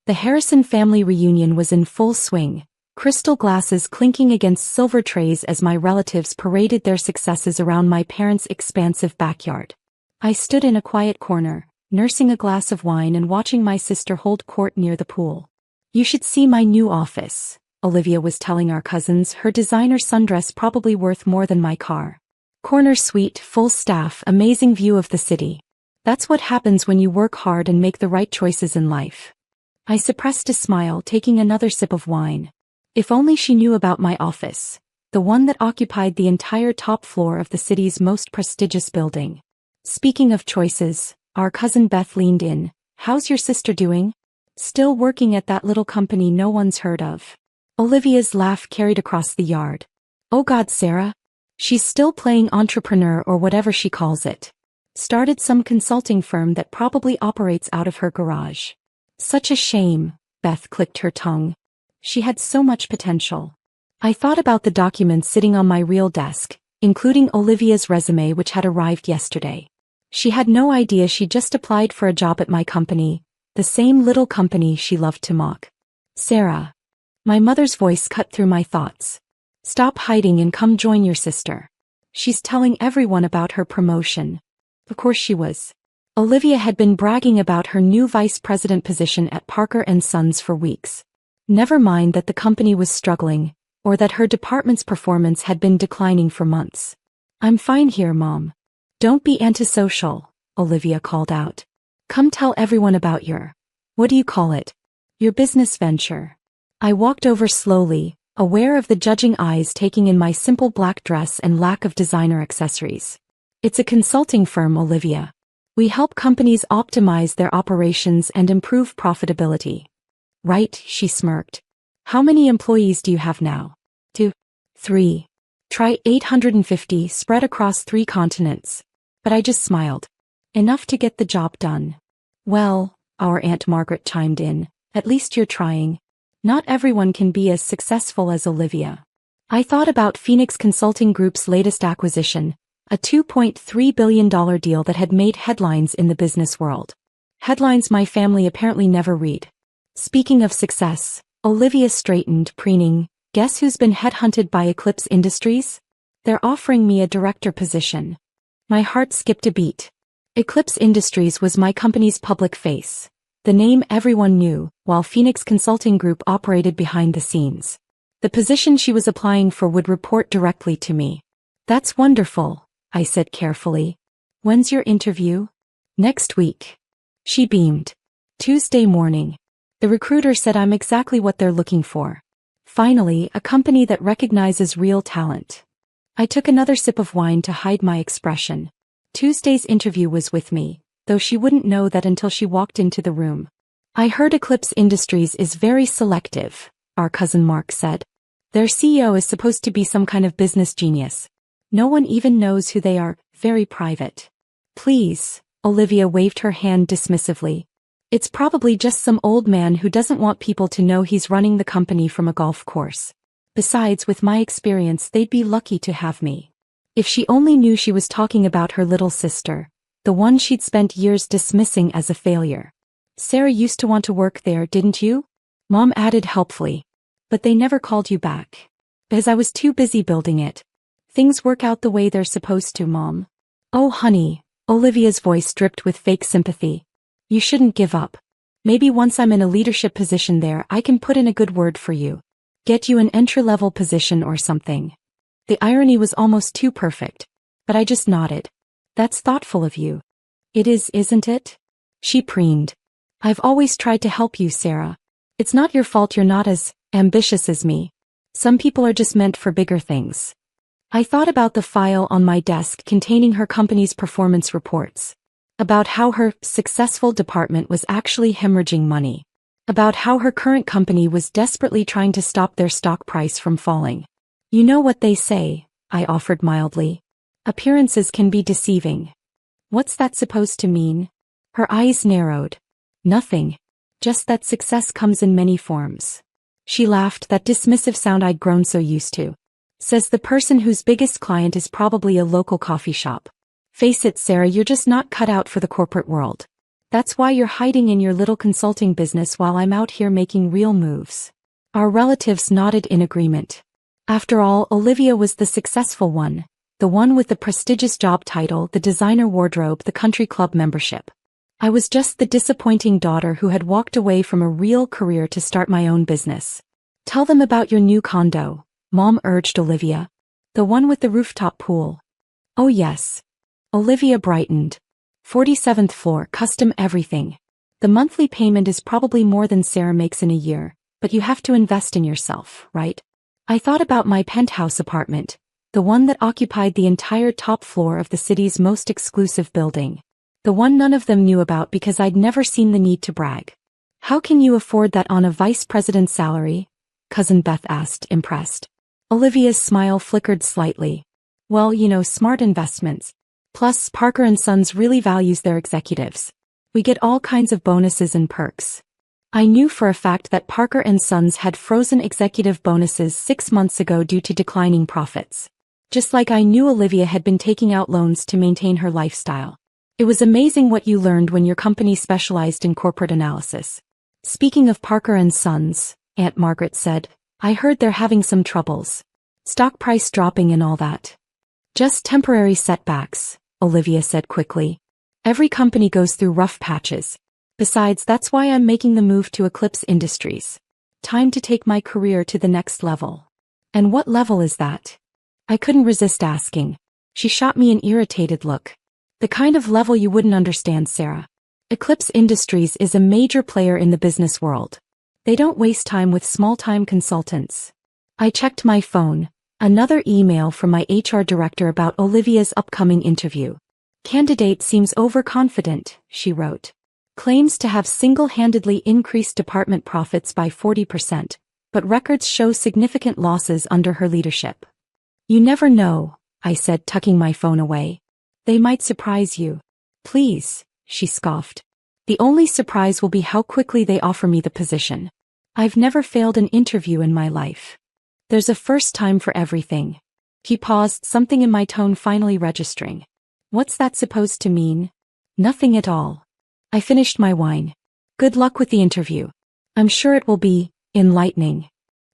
The Harrison family reunion was in full swing, crystal glasses clinking against silver trays as my relatives paraded their successes around my parents' expansive backyard. I stood in a quiet corner, nursing a glass of wine and watching my sister hold court near the pool. "You should see my new office," Olivia was telling our cousins, her designer sundress probably worth more than my car. "Corner suite, full staff, amazing view of the city. That's what happens when you work hard and make the right choices in life." I suppressed a smile, taking another sip of wine. If only she knew about my office, the one that occupied the entire top floor of the city's most prestigious building. Speaking of choices, our cousin Beth leaned in. "How's your sister doing?" "Still working at that little company no one's heard of." Olivia's laugh carried across the yard. "Oh God, Sarah. She's still playing entrepreneur or whatever she calls it. Started some consulting firm that probably operates out of her garage." "Such a shame," Beth clicked her tongue. "She had so much potential." I thought about the documents sitting on my real desk, including Olivia's resume which had arrived yesterday. She had no idea she just applied for a job at my company, the same little company she loved to mock. "Sarah." My mother's voice cut through my thoughts. "Stop hiding and come join your sister. She's telling everyone about her promotion." Of course she was. Olivia had been bragging about her new vice president position at Parker & Sons for weeks. Never mind that the company was struggling, or that her department's performance had been declining for months. "I'm fine here, Mom." "Don't be antisocial," Olivia called out. "Come tell everyone about what do you call it? Your business venture." I walked over slowly, aware of the judging eyes taking in my simple black dress and lack of designer accessories. "It's a consulting firm, Olivia. We help companies optimize their operations and improve profitability." "Right," she smirked. "How many employees do you have now?" 2. 3. Try 850 spread across 3 continents. But I just smiled. "Enough to get the job done." "Well," our Aunt Margaret chimed in, "at least you're trying. Not everyone can be as successful as Olivia." I thought about Phoenix Consulting Group's latest acquisition, a $2.3 billion deal that had made headlines in the business world. Headlines my family apparently never read. Speaking of success, Olivia straightened, preening. "Guess who's been headhunted by Eclipse Industries? They're offering me a director position." My heart skipped a beat. Eclipse Industries was my company's public face, the name everyone knew, while Phoenix Consulting Group operated behind the scenes. The position she was applying for would report directly to me. "That's wonderful," I said carefully. "When's your interview?" "Next week." She beamed. "Tuesday morning. The recruiter said I'm exactly what they're looking for. Finally, a company that recognizes real talent." I took another sip of wine to hide my expression. Tuesday's interview was with me, though she wouldn't know that until she walked into the room. "I heard Eclipse Industries is very selective," our cousin Mark said. "Their CEO is supposed to be some kind of business genius. No one even knows who they are, very private." "Please," Olivia waved her hand dismissively. "It's probably just some old man who doesn't want people to know he's running the company from a golf course. Besides, with my experience, they'd be lucky to have me." If she only knew she was talking about her little sister, the one she'd spent years dismissing as a failure. "Sarah used to want to work there, didn't you?" Mom added helpfully. "But they never called you back." "Because I was too busy building it." "Things work out the way they're supposed to, Mom." "Oh honey," Olivia's voice dripped with fake sympathy. "You shouldn't give up. Maybe once I'm in a leadership position there I can put in a good word for you. Get you an entry-level position or something." The irony was almost too perfect. But I just nodded. "That's thoughtful of you." "It is, isn't it?" She preened. "I've always tried to help you, Sarah. It's not your fault you're not as ambitious as me. Some people are just meant for bigger things." I thought about the file on my desk containing her company's performance reports. About how her successful department was actually hemorrhaging money. About how her current company was desperately trying to stop their stock price from falling. "You know what they say," I offered mildly. "Appearances can be deceiving." "What's that supposed to mean?" Her eyes narrowed. "Nothing. Just that success comes in many forms." She laughed, that dismissive sound I'd grown so used to. "Says the person whose biggest client is probably a local coffee shop. Face it, Sarah, you're just not cut out for the corporate world." That's why you're hiding in your little consulting business while I'm out here making real moves. Our relatives nodded in agreement. After all, Olivia was the successful one, the one with the prestigious job title, the designer wardrobe, the country club membership. I was just the disappointing daughter who had walked away from a real career to start my own business. Tell them about your new condo, Mom urged Olivia. The one with the rooftop pool. Oh yes. Olivia brightened. 47th floor, custom everything. The monthly payment is probably more than Sarah makes in a year, but you have to invest in yourself, right? I thought about my penthouse apartment, the one that occupied the entire top floor of the city's most exclusive building. The one none of them knew about because I'd never seen the need to brag. How can you afford that on a vice president's salary? Cousin Beth asked, impressed. Olivia's smile flickered slightly. Well, smart investments. Plus, Parker & Sons really values their executives. We get all kinds of bonuses and perks. I knew for a fact that Parker & Sons had frozen executive bonuses 6 months ago due to declining profits. Just like I knew Olivia had been taking out loans to maintain her lifestyle. It was amazing what you learned when your company specialized in corporate analysis. Speaking of Parker & Sons, Aunt Margaret said, I heard they're having some troubles. Stock price dropping and all that. Just temporary setbacks, Olivia said quickly. Every company goes through rough patches. Besides, that's why I'm making the move to Eclipse Industries. Time to take my career to the next level. And what level is that? I couldn't resist asking. She shot me an irritated look. The kind of level you wouldn't understand, Sarah. Eclipse Industries is a major player in the business world. They don't waste time with small-time consultants. I checked my phone. Another email from my HR director about Olivia's upcoming interview. Candidate seems overconfident, she wrote. Claims to have single-handedly increased department profits by 40%, but records show significant losses under her leadership. You never know, I said, tucking my phone away. They might surprise you. Please, she scoffed. The only surprise will be how quickly they offer me the position. I've never failed an interview in my life. There's a first time for everything. He paused, something in my tone finally registering. What's that supposed to mean? Nothing at all. I finished my wine. Good luck with the interview. I'm sure it will be enlightening.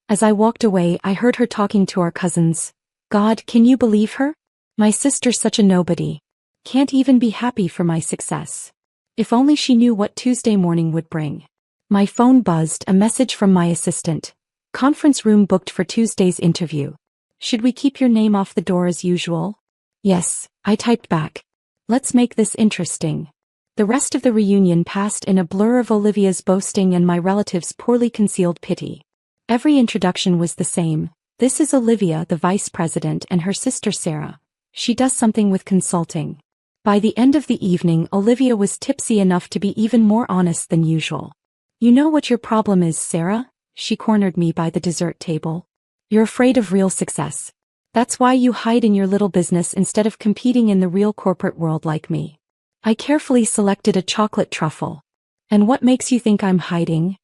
As I walked away, I heard her talking to our cousins. God, can you believe her? My sister's such a nobody. Can't even be happy for my success. If only she knew what Tuesday morning would bring. My phone buzzed, a message from my assistant. Conference room booked for Tuesday's interview. Should we keep your name off the door as usual? Yes, I typed back. Let's make this interesting. The rest of the reunion passed in a blur of Olivia's boasting and my relatives' poorly concealed pity. Every introduction was the same. This is Olivia, the vice president, and her sister Sarah. She does something with consulting. By the end of the evening, Olivia was tipsy enough to be even more honest than usual. You know what your problem is, Sarah? She cornered me by the dessert table. You're afraid of real success. That's why you hide in your little business instead of competing in the real corporate world like me. I carefully selected a chocolate truffle. And what makes you think I'm hiding?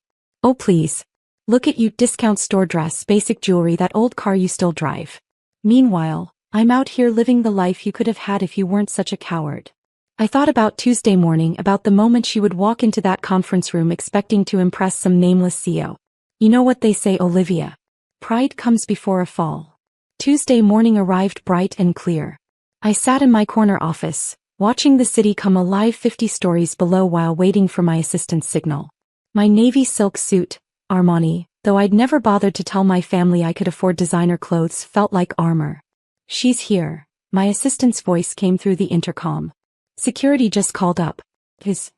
Oh please. Look at you, discount store dress, basic jewelry, that old car you still drive. Meanwhile, I'm out here living the life you could have had if you weren't such a coward. I thought about Tuesday morning, about the moment she would walk into that conference room expecting to impress some nameless CEO. You know what they say, Olivia. Pride comes before a fall. Tuesday morning arrived bright and clear. I sat in my corner office, watching the city come alive 50 stories below while waiting for my assistant's signal. My navy silk suit, Armani, though I'd never bothered to tell my family I could afford designer clothes, felt like armor. She's here. My assistant's voice came through the intercom. Security just called up. Is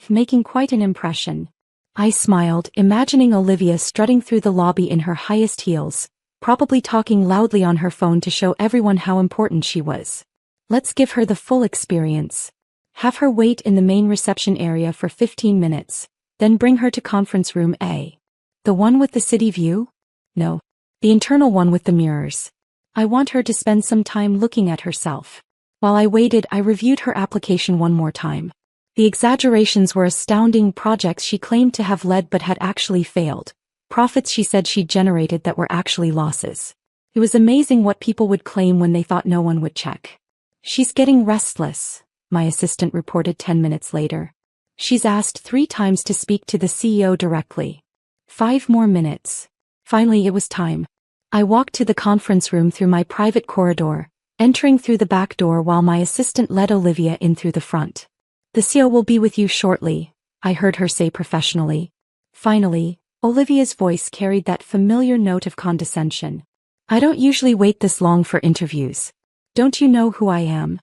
making quite an impression. I smiled, imagining Olivia strutting through the lobby in her highest heels, probably talking loudly on her phone to show everyone how important she was. Let's give her the full experience. Have her wait in the main reception area for 15 minutes, then bring her to conference room A. The one with the city view? No. The internal one with the mirrors. I want her to spend some time looking at herself. While I waited, I reviewed her application one more time. The exaggerations were astounding. Projects she claimed to have led but had actually failed. Profits she said she'd generated that were actually losses. It was amazing what people would claim when they thought no one would check. She's getting restless, my assistant reported 10 minutes later. She's asked 3 times to speak to the CEO directly. 5 more minutes. Finally, it was time. I walked to the conference room through my private corridor, entering through the back door while my assistant led Olivia in through the front. The CEO will be with you shortly, I heard her say professionally. Finally, Olivia's voice carried that familiar note of condescension. I don't usually wait this long for interviews. Don't you know who I am?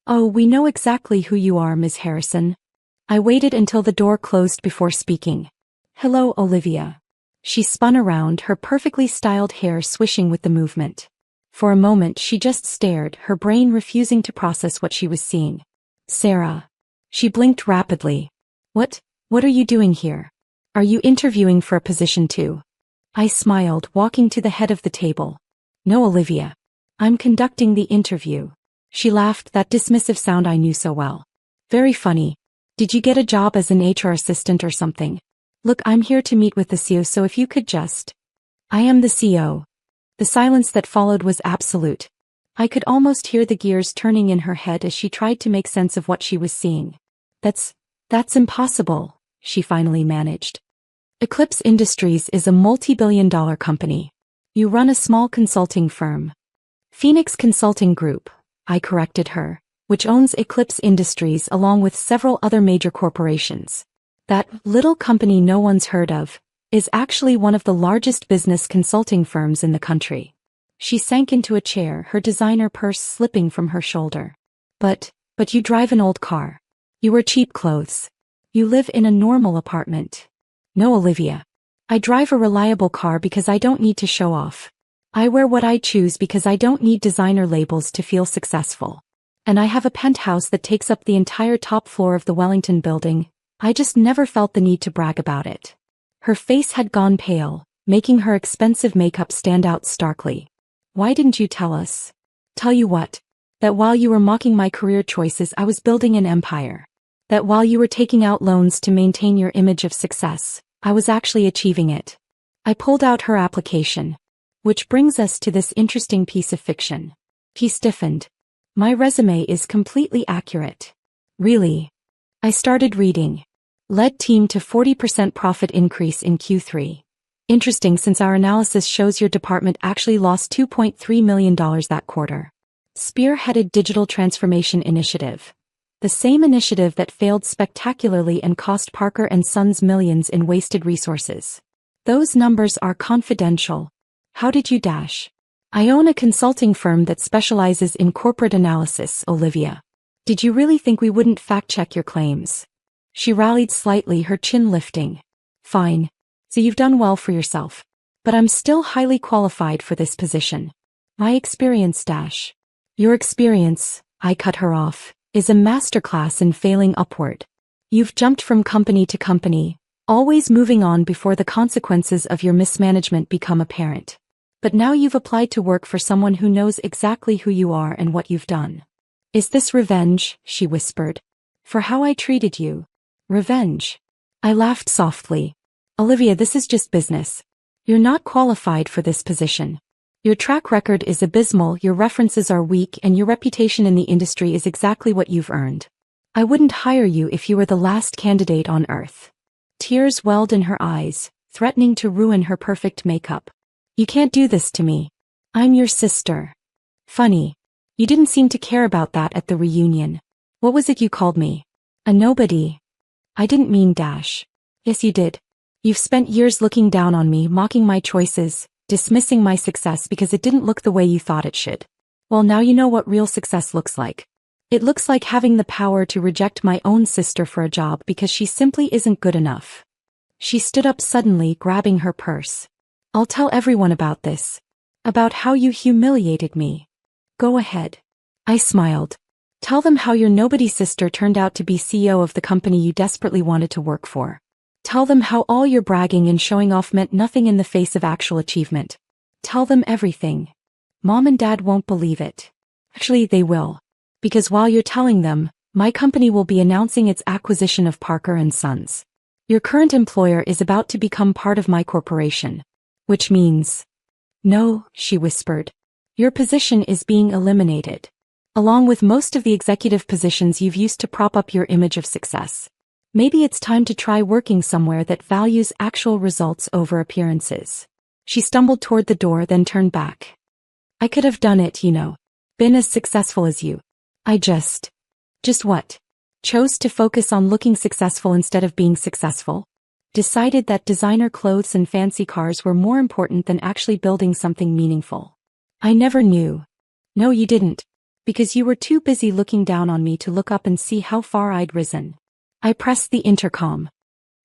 Oh, we know exactly who you are, Ms. Harrison. I waited until the door closed before speaking. Hello, Olivia. She spun around, her perfectly styled hair swishing with the movement. For a moment she just stared, her brain refusing to process what she was seeing. Sarah. She blinked rapidly. What are you doing here? Are you interviewing for a position too? I smiled, walking to the head of the table. No, Olivia. I'm conducting the interview. She laughed, that dismissive sound I knew so well. Very funny. Did you get a job as an HR assistant or something? Look, I'm here to meet with the CEO, so if you could just... I am the CEO. The silence that followed was absolute. I could almost hear the gears turning in her head as she tried to make sense of what she was seeing. That's impossible, she finally managed. Eclipse Industries is a multi-billion-dollar company. You run a small consulting firm. Phoenix Consulting Group, I corrected her, which owns Eclipse Industries along with several other major corporations. That little company no one's heard of is actually one of the largest business consulting firms in the country. She sank into a chair, her designer purse slipping from her shoulder. But you drive an old car. You wear cheap clothes. You live in a normal apartment. No, Olivia. I drive a reliable car because I don't need to show off. I wear what I choose because I don't need designer labels to feel successful. And I have a penthouse that takes up the entire top floor of the Wellington building. I just never felt the need to brag about it. Her face had gone pale, making her expensive makeup stand out starkly. Why didn't you tell us? Tell you what? That while you were mocking my career choices, I was building an empire. That while you were taking out loans to maintain your image of success, I was actually achieving it. I pulled out her application. Which brings us to this interesting piece of fiction. He stiffened. My resume is completely accurate. Really? I started reading. Led team to 40% profit increase in Q3. Interesting, since our analysis shows your department actually lost $2.3 million that quarter. Spearheaded digital transformation initiative. The same initiative that failed spectacularly and cost Parker and Sons millions in wasted resources. Those numbers are confidential. How did you dash? I own a consulting firm that specializes in corporate analysis, Olivia. Did you really think we wouldn't fact-check your claims? She rallied slightly, her chin lifting. Fine. So you've done well for yourself. But I'm still highly qualified for this position. My experience dash. Your experience, I cut her off, is a masterclass in failing upward. You've jumped from company to company, always moving on before the consequences of your mismanagement become apparent. But now you've applied to work for someone who knows exactly who you are and what you've done. Is this revenge? She whispered. For how I treated you. Revenge. I laughed softly. Olivia, this is just business. You're not qualified for this position. Your track record is abysmal, your references are weak, and your reputation in the industry is exactly what you've earned. I wouldn't hire you if you were the last candidate on earth. Tears welled in her eyes, threatening to ruin her perfect makeup. You can't do this to me. I'm your sister. Funny. You didn't seem to care about that at the reunion. What was it you called me? A nobody. I didn't mean dash. Yes, you did. You've spent years looking down on me, mocking my choices, dismissing my success because it didn't look the way you thought it should. Well, now you know what real success looks like. It looks like having the power to reject my own sister for a job because she simply isn't good enough. She stood up suddenly, grabbing her purse. I'll tell everyone about this. About how you humiliated me. Go ahead. I smiled. Tell them how your nobody sister turned out to be CEO of the company you desperately wanted to work for. Tell them how all your bragging and showing off meant nothing in the face of actual achievement. Tell them everything. Mom and Dad won't believe it. Actually, they will. Because while you're telling them, my company will be announcing its acquisition of Parker and Sons. Your current employer is about to become part of my corporation. Which means... No, she whispered. Your position is being eliminated. Along with most of the executive positions you've used to prop up your image of success. Maybe it's time to try working somewhere that values actual results over appearances. She stumbled toward the door, then turned back. I could have done it, been as successful as you. I just what? Chose to focus on looking successful instead of being successful. Decided that designer clothes and fancy cars were more important than actually building something meaningful. I never knew. No, you didn't. Because you were too busy looking down on me to look up and see how far I'd risen. I pressed the intercom.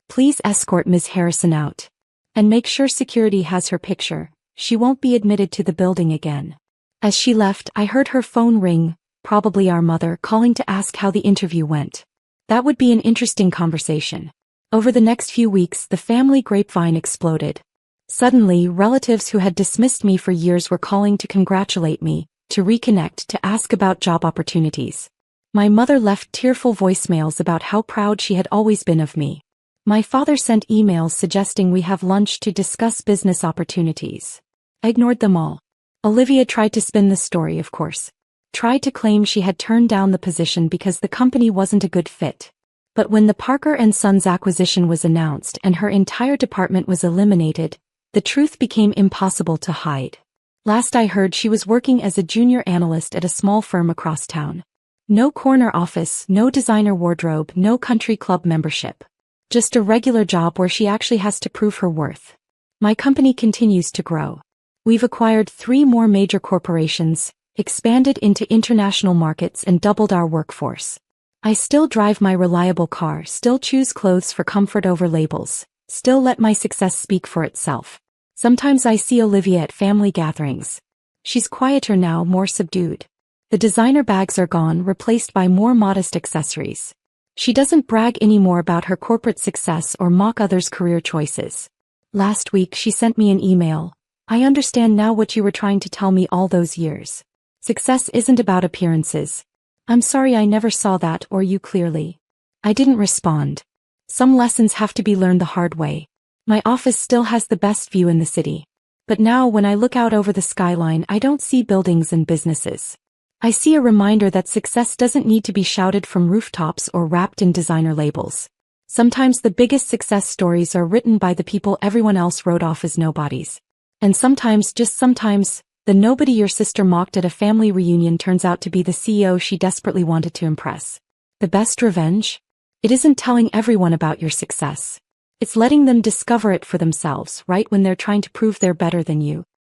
Please escort Ms. Harrison out. And make sure security has her picture. She won't be admitted to the building again. As she left, I heard her phone ring, probably our mother calling to ask how the interview went. That would be an interesting conversation. Over the next few weeks, the family grapevine exploded. Suddenly, relatives who had dismissed me for years were calling to congratulate me, to reconnect, to ask about job opportunities. My mother left tearful voicemails about how proud she had always been of me. My father sent emails suggesting we have lunch to discuss business opportunities. I ignored them all. Olivia tried to spin the story, of course. Tried to claim she had turned down the position because the company wasn't a good fit. But when the Parker & Sons acquisition was announced and her entire department was eliminated, the truth became impossible to hide. Last I heard, she was working as a junior analyst at a small firm across town. No corner office, no designer wardrobe, no country club membership. Just a regular job where she actually has to prove her worth. My company continues to grow. We've acquired 3 more major corporations, expanded into international markets, and doubled our workforce. I still drive my reliable car, still choose clothes for comfort over labels, still let my success speak for itself. Sometimes I see Olivia at family gatherings. She's quieter now, more subdued. The designer bags are gone, replaced by more modest accessories. She doesn't brag anymore about her corporate success or mock others' career choices. Last week she sent me an email. I understand now what you were trying to tell me all those years. Success isn't about appearances. I'm sorry I never saw that or you clearly. I didn't respond. Some lessons have to be learned the hard way. My office still has the best view in the city. But now when I look out over the skyline, I don't see buildings and businesses. I see a reminder that success doesn't need to be shouted from rooftops or wrapped in designer labels. Sometimes the biggest success stories are written by the people everyone else wrote off as nobodies. And sometimes, just sometimes, the nobody your sister mocked at a family reunion turns out to be the CEO she desperately wanted to impress. The best revenge? It isn't telling everyone about your success. It's letting them discover it for themselves, right when they're trying to prove they're better than you.